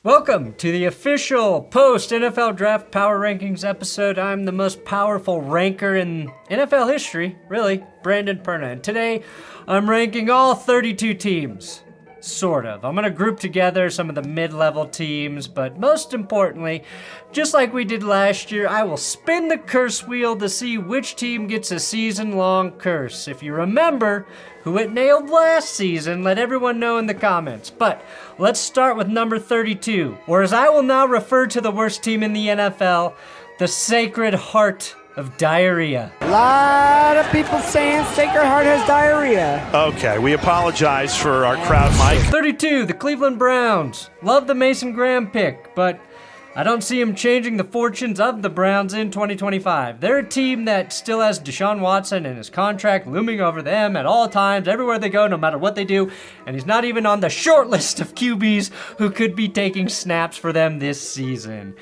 Welcome to the official post-NFL Draft Power Rankings episode. I'm the most powerful ranker in NFL history, really, Brandon Perna. And today, I'm ranking all 32 teams. Sort of. I'm going to group together some of the mid-level teams, but most importantly, just like we did last year, I will spin the curse wheel to see which team gets a season-long curse. If you remember who it nailed last season, let everyone know in the comments. But let's start with number 32, or as I will now refer to the worst team in the NFL, the Sacred Heart of Diarrhea. A lot of people saying Sacred Heart has diarrhea. Okay, we apologize for our crowd mic. 32, the Cleveland Browns. Love the Mason Graham pick, but I don't see him changing the fortunes of the Browns in 2025. They're a team that still has Deshaun Watson and his contract looming over them at all times, everywhere they go, no matter what they do, and he's not even on the short list of QBs who could be taking snaps for them this season.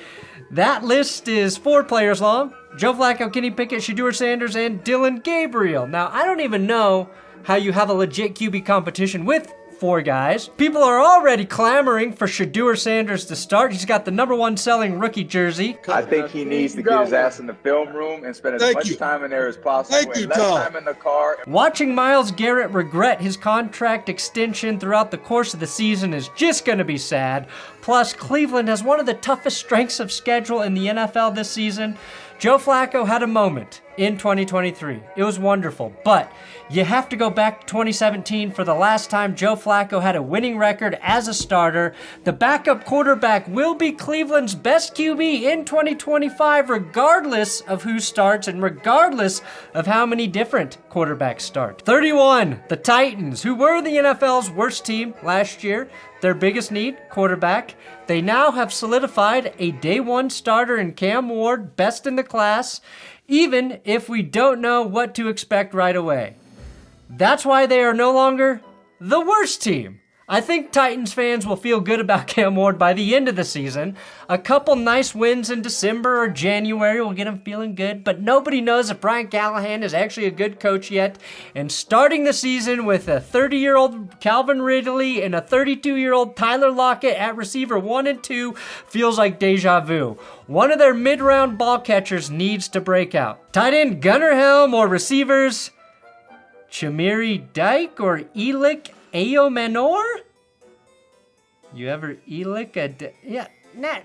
That list is 4 players long: Joe Flacco, Kenny Pickett, Shedeur Sanders, and Dylan Gabriel. Now, I don't even know how you have a legit QB competition with 4 guys. People are already clamoring for Shedeur Sanders to start. He's got the #1 selling rookie jersey. I think he needs to get his ass in the film room and spend as much time in there as possible and less time in the car. Watching Myles Garrett regret his contract extension throughout the course of the season is just going to be sad. Plus, Cleveland has one of the toughest strengths of schedule in the NFL this season. Joe Flacco had a moment in 2023. It was wonderful, but you have to go back to 2017 for the last time Joe Flacco had a winning record as a starter. The backup quarterback will be Cleveland's best QB in 2025, regardless of who starts and regardless of how many different quarterbacks start. 31, the Titans, who were the NFL's worst team last year. Their biggest need, quarterback. They now have solidified a day 1 starter in Cam Ward, best in the class, even if we don't know what to expect right away. That's why they are no longer the worst team. I think Titans fans will feel good about Cam Ward by the end of the season. A couple nice wins in December or January will get him feeling good, but nobody knows if Brian Callahan is actually a good coach yet. And starting the season with a 30-year-old Calvin Ridley and a 32-year-old Tyler Lockett at receiver 1 and 2 feels like deja vu. One of their mid-round ball catchers needs to break out. Tight end Gunnar Helm or receivers Chamiri Dyke or Elik Ayomanor? You ever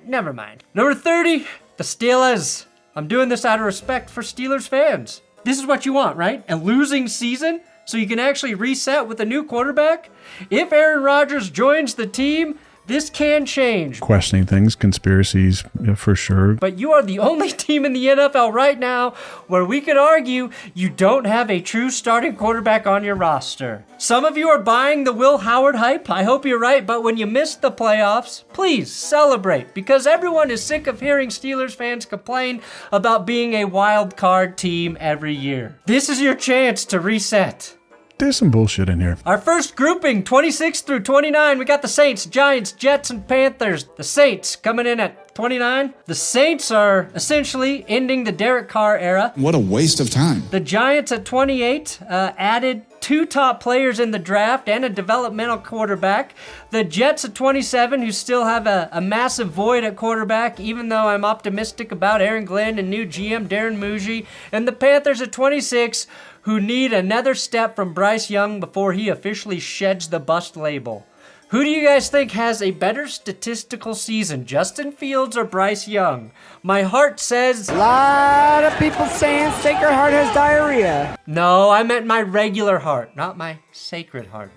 never mind. Number 30, the Steelers. I'm doing this out of respect for Steelers fans. This is what you want, right? A losing season so you can actually reset with a new quarterback? If Aaron Rodgers joins the team, this can change. Questioning things, conspiracies, for sure. But you are the only team in the NFL right now where we could argue you don't have a true starting quarterback on your roster. Some of you are buying the Will Howard hype. I hope you're right, but when you missed the playoffs, please celebrate, because everyone is sick of hearing Steelers fans complain about being a wild card team every year. This is your chance to reset. There's some bullshit in here. Our first grouping, 26 through 29, we got the Saints, Giants, Jets, and Panthers. The Saints coming in at 29. The Saints are essentially ending the Derek Carr era. What a waste of time. The Giants at 28 added 2 top players in the draft and a developmental quarterback. The Jets at 27, who still have a massive void at quarterback, even though I'm optimistic about Aaron Glenn and new GM Darren Muji. And the Panthers at 26, who need another step from Bryce Young before he officially sheds the bust label. Who do you guys think has a better statistical season, Justin Fields or Bryce Young? My heart says... A lot of people saying Sacred Heart has diarrhea. No, I meant my regular heart, not my sacred heart.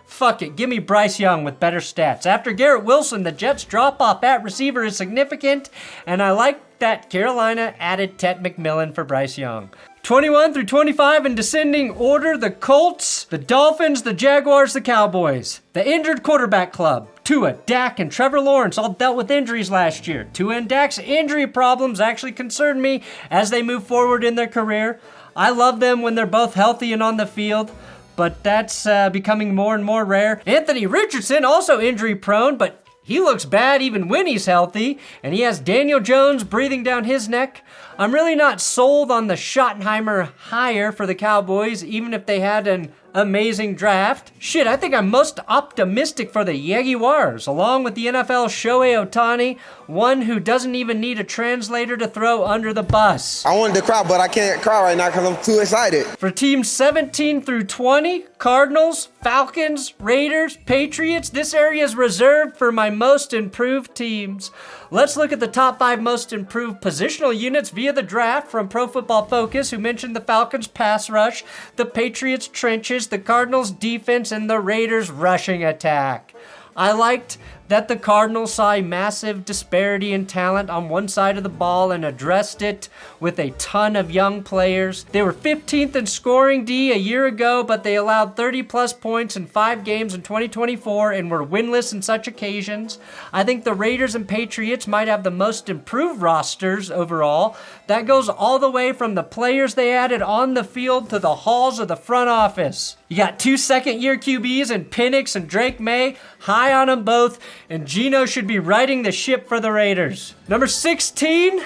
Fuck it, give me Bryce Young with better stats. After Garrett Wilson, the Jets' drop-off at receiver is significant, and I like that Carolina added Ted McMillan for Bryce Young. 21 through 25 in descending order, the Colts, the Dolphins, the Jaguars, the Cowboys. The injured quarterback club. Tua, Dak, and Trevor Lawrence all dealt with injuries last year. Tua and Dak's injury problems actually concern me as they move forward in their career. I love them when they're both healthy and on the field, but that's becoming more and more rare. Anthony Richardson, also injury prone, but he looks bad even when he's healthy, and he has Daniel Jones breathing down his neck. I'm really not sold on the Schottenheimer hire for the Cowboys, even if they had an amazing draft. Shit, I think I'm most optimistic for the Jaguars, along with the NFL Shohei Ohtani, one who doesn't even need a translator to throw under the bus. I wanted to cry, but I can't cry right now because I'm too excited. For teams 17 through 20, Cardinals, Falcons, Raiders, Patriots, this area is reserved for my most improved teams. Let's look at the top 5 most improved positional units via the draft from Pro Football Focus, who mentioned the Falcons pass rush, the Patriots trenches, the Cardinals defense, and the Raiders rushing attack. I liked that the Cardinals saw a massive disparity in talent on one side of the ball and addressed it with a ton of young players. They were 15th in scoring D a year ago, but they allowed 30-plus points in 5 games in 2024 and were winless in such occasions. I think the Raiders and Patriots might have the most improved rosters overall. That goes all the way from the players they added on the field to the halls of the front office. You got 2 second-year QBs in Penix and Drake May, high on them both, and Geno should be riding the ship for the Raiders. Number 16,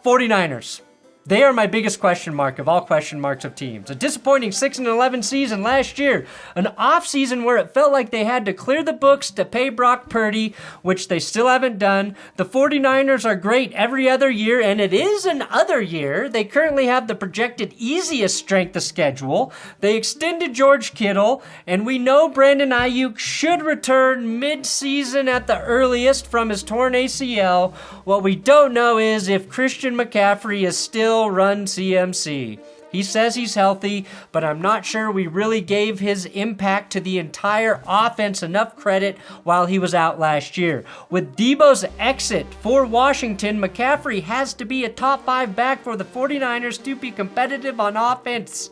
49ers. They are my biggest question mark of all question marks of teams. A disappointing 6-11 season last year. An offseason where it felt like they had to clear the books to pay Brock Purdy, which they still haven't done. The 49ers are great every other year, and it is an other year. They currently have the projected easiest strength of schedule. They extended George Kittle, and we know Brandon Ayuk should return mid-season at the earliest from his torn ACL. What we don't know is if Christian McCaffrey is still run CMC. He says he's healthy, but I'm not sure we really gave his impact to the entire offense enough credit while he was out last year. With Debo's exit for Washington, McCaffrey has to be a top 5 back for the 49ers to be competitive on offense.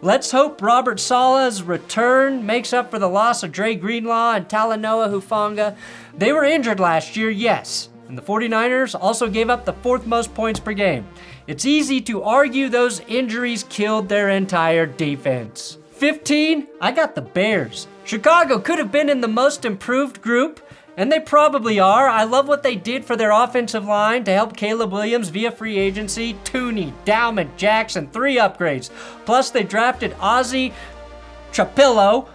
Let's hope Robert Saleh's return makes up for the loss of Dre Greenlaw and Talanoa Hufanga. They were injured last year, yes, and the 49ers also gave up the 4th most points per game. It's easy to argue those injuries killed their entire defense. 15, I got the Bears. Chicago could have been in the most improved group, and they probably are. I love what they did for their offensive line to help Caleb Williams via free agency, Tooney, Dalman, Jackson, 3 upgrades. Plus they drafted Ozzie Trapillo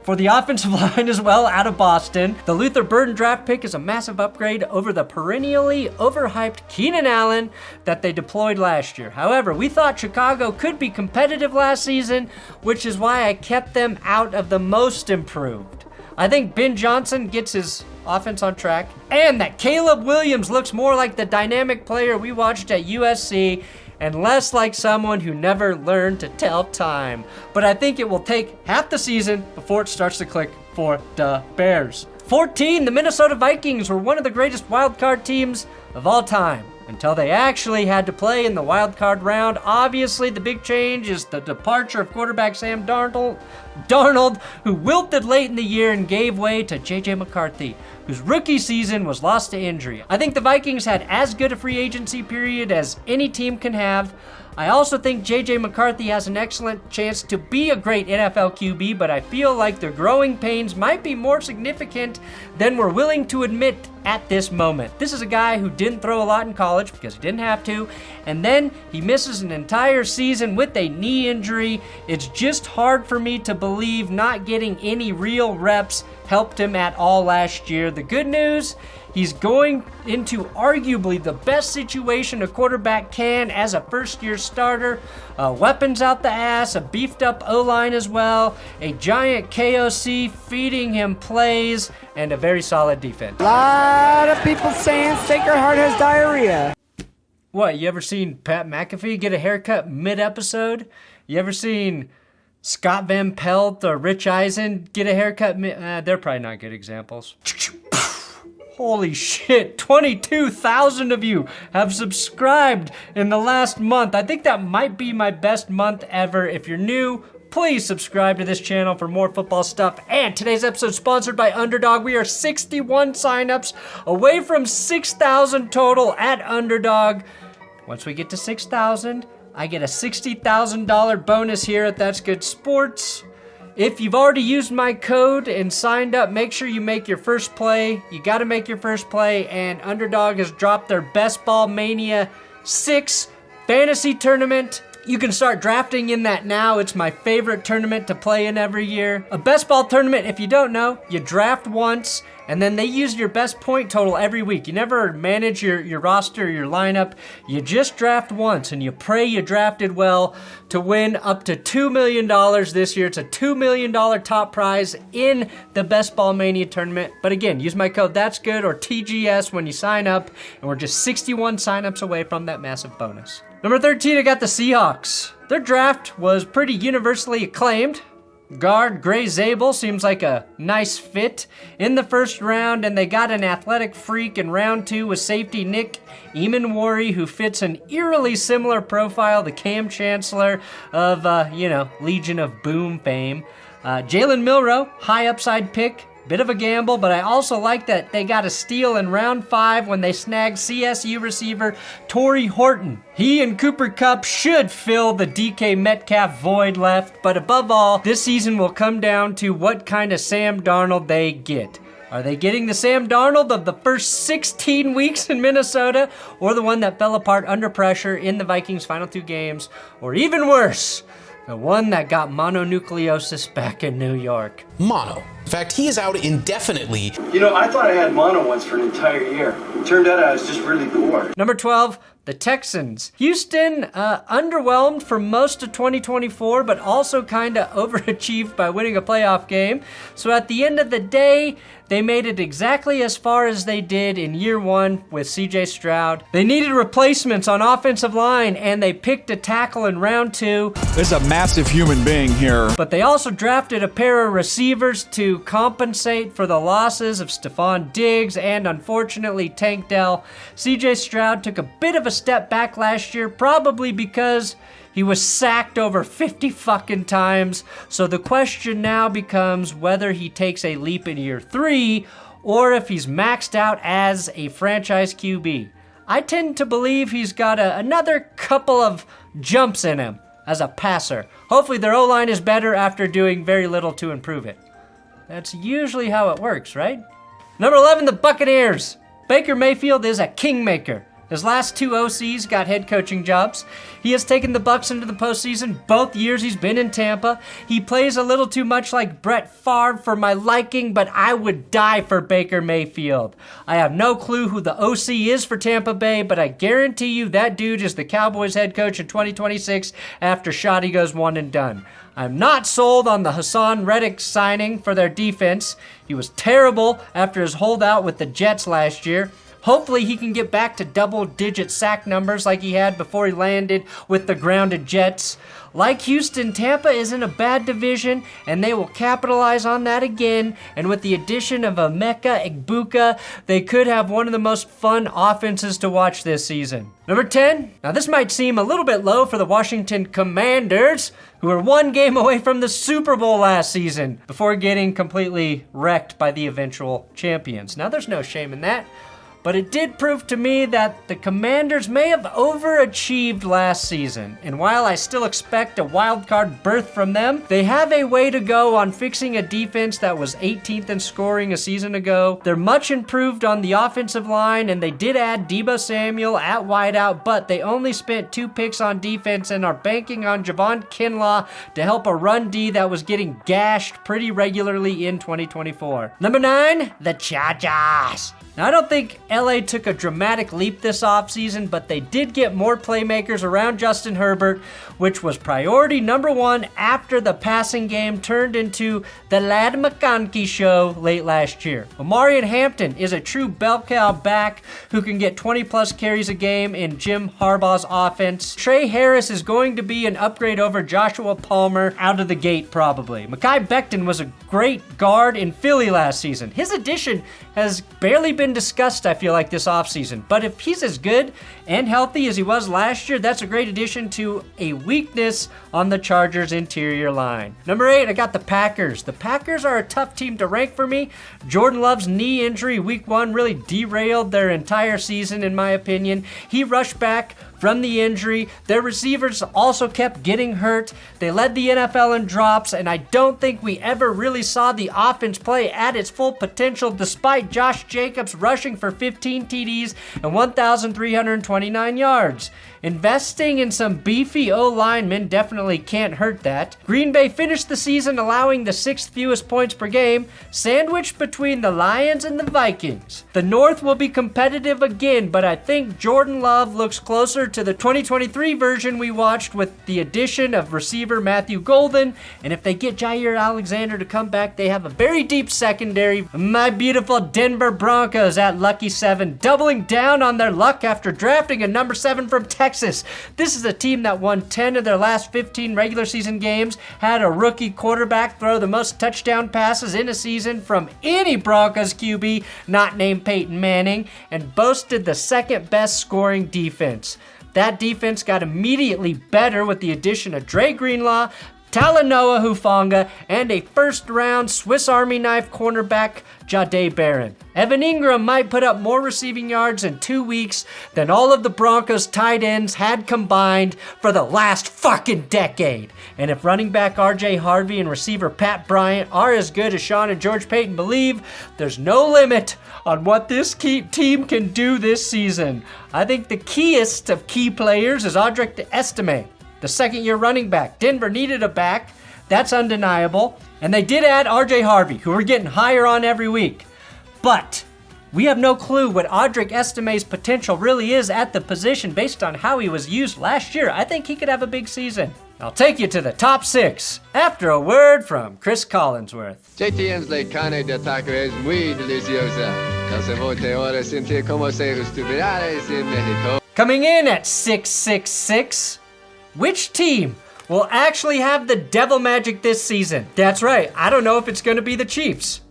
for the offensive line as well out of Boston. The Luther Burden draft pick is a massive upgrade over the perennially overhyped Keenan Allen that they deployed last year. However, we thought Chicago could be competitive last season, which is why I kept them out of the most improved. I think Ben Johnson gets his offense on track, and that Caleb Williams looks more like the dynamic player we watched at USC and less like someone who never learned to tell time. But I think it will take half the season before it starts to click for the Bears. 14, the Minnesota Vikings were one of the greatest wildcard teams of all time, until they actually had to play in the wildcard round. Obviously, the big change is the departure of quarterback Sam Darnold, who wilted late in the year and gave way to J.J. McCarthy, whose rookie season was lost to injury. I think the Vikings had as good a free agency period as any team can have. I also think J.J. McCarthy has an excellent chance to be a great NFL QB, but I feel like their growing pains might be more significant than we're willing to admit at this moment. This is a guy who didn't throw a lot in college because he didn't have to, and then he misses an entire season with a knee injury. It's just hard for me to believe not getting any real reps helped him at all last year. The good news, he's going into arguably the best situation a quarterback can as a first-year starter. Weapons out the ass, a beefed-up O-line as well, a giant KOC feeding him plays, and a very solid defense. A lot of people saying Sacred Heart has diarrhea. What, you ever seen Pat McAfee get a haircut mid-episode? You ever seen Scott Van Pelt or Rich Eisen get a haircut they're probably not good examples. Holy shit, 22,000 of you have subscribed in the last month. I think that might be my best month ever. If you're new, please subscribe to this channel for more football stuff. And today's episode is sponsored by Underdog. We are 61 signups away from 6,000 total at Underdog. Once we get to 6,000, I get a $60,000 bonus here at That's Good Sports. If you've already used my code and signed up, make sure you make your first play. You got to make your first play, and Underdog has dropped their Best Ball Mania 6 fantasy tournament You can start drafting in that now. It's my favorite tournament to play in every year. A best ball tournament, if you don't know, you draft once, and then they use your best point total every week. You never manage your roster, your lineup. You just draft once, and you pray you drafted well to win up to $2 million this year. It's a $2 million top prize in the Best Ball Mania tournament. But again, use my code That'sGood or TGS when you sign up, and we're just 61 signups away from that massive bonus. Number 13, I got the Seahawks. Their draft was pretty universally acclaimed. Guard Gray Zabel seems like a nice fit in the first round, and they got an athletic freak in round 2 with safety Nick Eamon-Wari, who fits an eerily similar profile to Cam Chancellor of, Legion of Boom fame. Jalen Milroe, high upside pick. Bit of a gamble, but I also like that they got a steal in round 5 when they snagged CSU receiver Torrey Horton. He and Cooper Kupp should fill the DK Metcalf void left, but above all, this season will come down to what kind of Sam Darnold they get. Are they getting the Sam Darnold of the first 16 weeks in Minnesota, or the one that fell apart under pressure in the Vikings' final 2 games, or even worse, the one that got mononucleosis back in New York? Mono. In fact, he is out indefinitely. I thought I had mono once for an entire year. It turned out I was just really bored. Number 12, the Texans. Houston underwhelmed for most of 2024, but also kind of overachieved by winning a playoff game. So at the end of the day, they made it exactly as far as they did in year 1 with CJ Stroud. They needed replacements on offensive line, and they picked a tackle in round 2. There's a massive human being here. But they also drafted a pair of receivers to compensate for the losses of Stephon Diggs and, unfortunately, Tank Dell. CJ Stroud took a bit of a step back last year, probably because he was sacked over 50 fucking times. So the question now becomes whether he takes a leap in year 3 or if he's maxed out as a franchise QB. I tend to believe he's got another couple of jumps in him as a passer. Hopefully their O-line is better after doing very little to improve it. That's usually how it works, right? Number 11, the Buccaneers. Baker Mayfield is a kingmaker. His last 2 OCs got head coaching jobs. He has taken the Bucs into the postseason both years he's been in Tampa. He plays a little too much like Brett Favre for my liking, but I would die for Baker Mayfield. I have no clue who the OC is for Tampa Bay, but I guarantee you that dude is the Cowboys head coach in 2026 after Shoddy goes one and done. I'm not sold on the Hassan Reddick signing for their defense. He was terrible after his holdout with the Jets last year. Hopefully he can get back to double-digit sack numbers like he had before he landed with the grounded Jets. Like Houston, Tampa is in a bad division, and they will capitalize on that again. And with the addition of Emeka Egbuka, they could have one of the most fun offenses to watch this season. Number 10, now this might seem a little bit low for the Washington Commanders, who were 1 game away from the Super Bowl last season before getting completely wrecked by the eventual champions. Now there's no shame in that. But it did prove to me that the Commanders may have overachieved last season. And while I still expect a wild card berth from them, they have a way to go on fixing a defense that was 18th in scoring a season ago. They're much improved on the offensive line, and they did add Deebo Samuel at wideout, but they only spent 2 picks on defense and are banking on Javon Kinlaw to help a run D that was getting gashed pretty regularly in 2024. Number 9, the Chargers. Now, I don't think LA took a dramatic leap this offseason, but they did get more playmakers around Justin Herbert, which was priority number 1 after the passing game turned into the Lad McConkey show late last year. Omarion Hampton is a true bell cow back who can get 20-plus carries a game in Jim Harbaugh's offense. Trey Harris is going to be an upgrade over Joshua Palmer out of the gate, probably. Mekhi Becton was a great guard in Philly last season. His addition has barely been discussed, I feel like, this offseason. But if he's as good and healthy as he was last year, that's a great addition to a weakness on the Chargers' interior line. Number 8, I got the Packers. The Packers are a tough team to rank for me. Jordan Love's knee injury week 1 really derailed their entire season, in my opinion. He rushed back from the injury. Their receivers also kept getting hurt. They led the NFL in drops, and I don't think we ever really saw the offense play at its full potential despite Josh Jacobs rushing for 15 TDs and 1,329 yards. Investing in some beefy O-linemen definitely can't hurt that. Green Bay finished the season allowing the 6th fewest points per game, sandwiched between the Lions and the Vikings. The North will be competitive again, but I think Jordan Love looks closer to the 2023 version we watched with the addition of receiver Matthew Golden, and if they get Jair Alexander to come back, they have a very deep secondary. My beautiful Denver Broncos at lucky 7, doubling down on their luck after drafting a number 7 from Texas. This is a team that won 10 of their last 15 regular season games, had a rookie quarterback throw the most touchdown passes in a season from any Broncos QB not named Peyton Manning, and boasted the second best scoring defense. That defense got immediately better with the addition of Dre Greenlaw, Talanoa Hufanga, and a first-round Swiss Army knife cornerback, Jahdae Barron. Evan Ingram might put up more receiving yards in 2 weeks than all of the Broncos tight ends had combined for the last fucking decade. And if running back RJ Harvey and receiver Pat Bryant are as good as Sean and George Payton believe, there's no limit on what this team can do this season. I think the keyest of key players is Audric Estime, the second-year running back. Denver needed a back. That's undeniable. And they did add RJ Harvey, who we're getting higher on every week. But we have no clue what Audric Estime's potential really is at the position based on how he was used last year. I think he could have a big season. I'll take you to the top 6 after a word from Chris Collinsworth. JTM's de carne de taco es muy deliciosa. No se vote ahora sentir como se estupidares en Mexico. Coming in at 666, which team will actually have the devil magic this season? That's right, I don't know if it's going to be the Chiefs.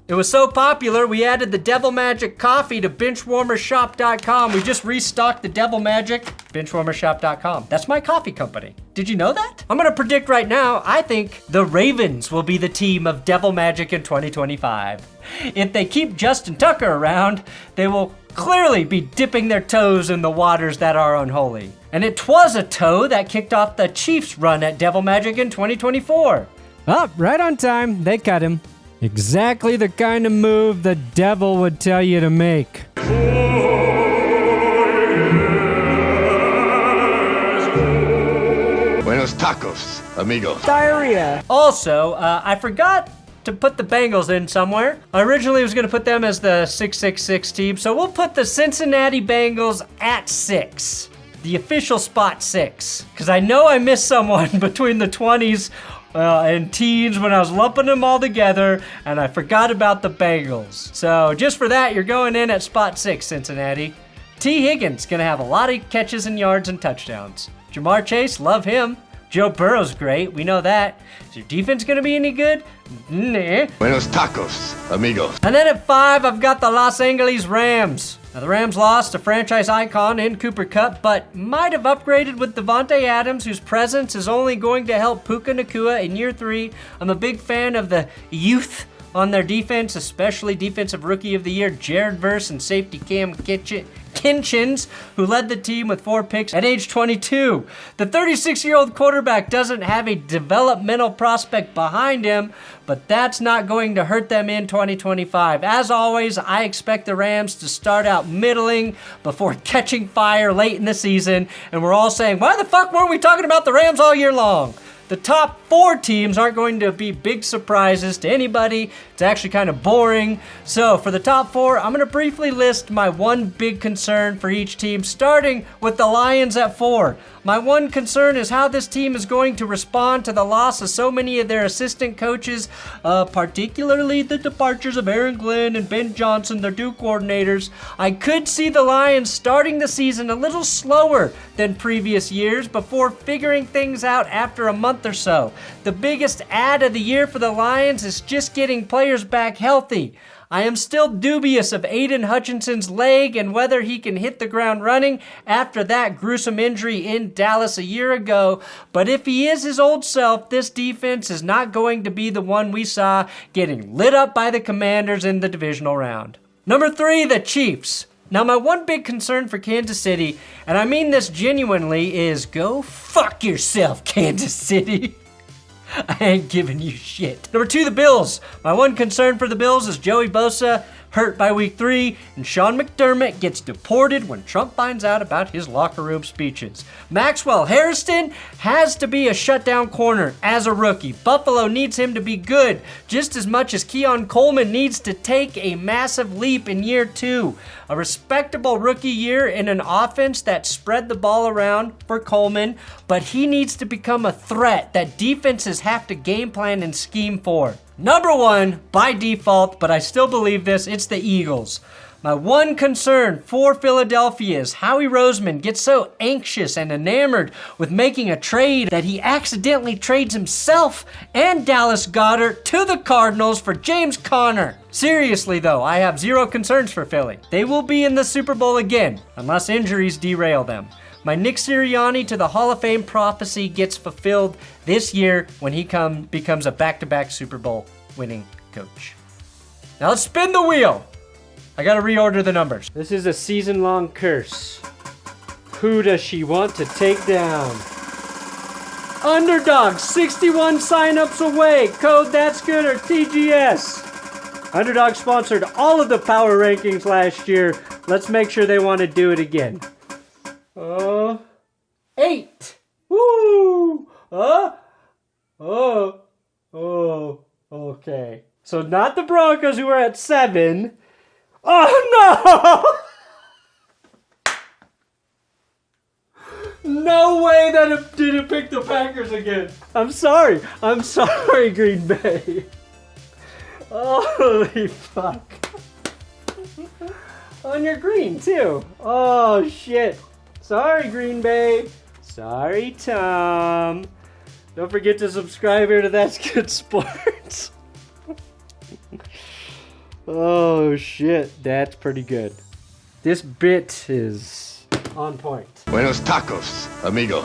It was so popular, we added the Devil Magic coffee to benchwarmershop.com. We just restocked the Devil Magic, benchwarmershop.com. That's my coffee company. Did you know that? I'm gonna predict right now, I think the Ravens will be the team of Devil Magic in 2025. If they keep Justin Tucker around, they will clearly be dipping their toes in the waters that are unholy. And it was a toe that kicked off the Chiefs' run at Devil Magic in 2024. Oh, right on time. They cut him. Exactly the kind of move the devil would tell you to make. Buenos tacos, amigos. Diarrhea. Also, I forgot to put the Bengals in somewhere. I originally was going to put them as the 666 team, so we'll put the Cincinnati Bengals at 6. The official spot 6. Because I know I missed someone between the 20s and teens when I was lumping them all together, and I forgot about the Bengals. So just for that, you're going in at spot 6, Cincinnati. T. Higgins gonna have a lot of catches and yards and touchdowns. Jamar Chase, love him. Joe Burrow's great, we know that. Is your defense gonna be any good? Nah. Buenos tacos, amigos. And then at 5, I've got the Los Angeles Rams. Now, the Rams lost a franchise icon in Cooper Kupp, but might have upgraded with Devontae Adams, whose presence is only going to help Puka Nacua in year 3. I'm a big fan of the youth on their defense, especially Defensive Rookie of the Year Jared Verse and safety Cam Kinchins, who led the team with 4 picks at age 22. The 36-year-old quarterback doesn't have a developmental prospect behind him, but that's not going to hurt them in 2025. As always, I expect the Rams to start out middling before catching fire late in the season, and we're all saying, why the fuck weren't we talking about the Rams all year long? The top 4 teams aren't going to be big surprises to anybody. It's actually kind of boring. So for the top 4, I'm going to briefly list my one big concern for each team, starting with the Lions at 4. My one concern is how this team is going to respond to the loss of so many of their assistant coaches, particularly the departures of Aaron Glenn and Ben Johnson, their 2 coordinators. I could see the Lions starting the season a little slower than previous years before figuring things out after a month or so. The biggest add of the year for the Lions is just getting players back healthy. I am still dubious of Aiden Hutchinson's leg and whether he can hit the ground running after that gruesome injury in Dallas a year ago, but if he is his old self, this defense is not going to be the one we saw getting lit up by the Commanders in the divisional round. Number 3, the Chiefs. Now, my one big concern for Kansas City, and I mean this genuinely, is go fuck yourself, Kansas City. I ain't giving you shit. Number 2, the Bills. My one concern for the Bills is Joey Bosa hurt by week 3, and Sean McDermott gets deported when Trump finds out about his locker room speeches. Maxwell Harrison has to be a shutdown corner as a rookie. Buffalo needs him to be good just as much as Keon Coleman needs to take a massive leap in year 2. A respectable rookie year in an offense that spread the ball around for Coleman, but he needs to become a threat that defenses have to game plan and scheme for. Number 1, by default, but I still believe this, it's the Eagles. My one concern for Philadelphia is Howie Roseman gets so anxious and enamored with making a trade that he accidentally trades himself and Dallas Goedert to the Cardinals for James Conner. Seriously though, I have zero concerns for Philly. They will be in the Super Bowl again, unless injuries derail them. My Nick Sirianni to the Hall of Fame prophecy gets fulfilled this year when he becomes a back-to-back Super Bowl winning coach. Now let's spin the wheel. I gotta reorder the numbers. This is a season-long curse. Who does she want to take down? Underdog, 61 signups away. Code That's Good or TGS. Underdog sponsored all of the power rankings last year. Let's make sure they want to do it again. 8. Woo! Okay. So not the Broncos who are at 7. Oh no! No way that it didn't pick the Packers again. I'm sorry, Green Bay. Holy fuck. On your green too. Oh shit. Sorry, Green Bay. Sorry, Tom. Don't forget to subscribe here to That's Good Sports. Oh, shit. That's pretty good. This bit is on point. Buenos tacos, amigos.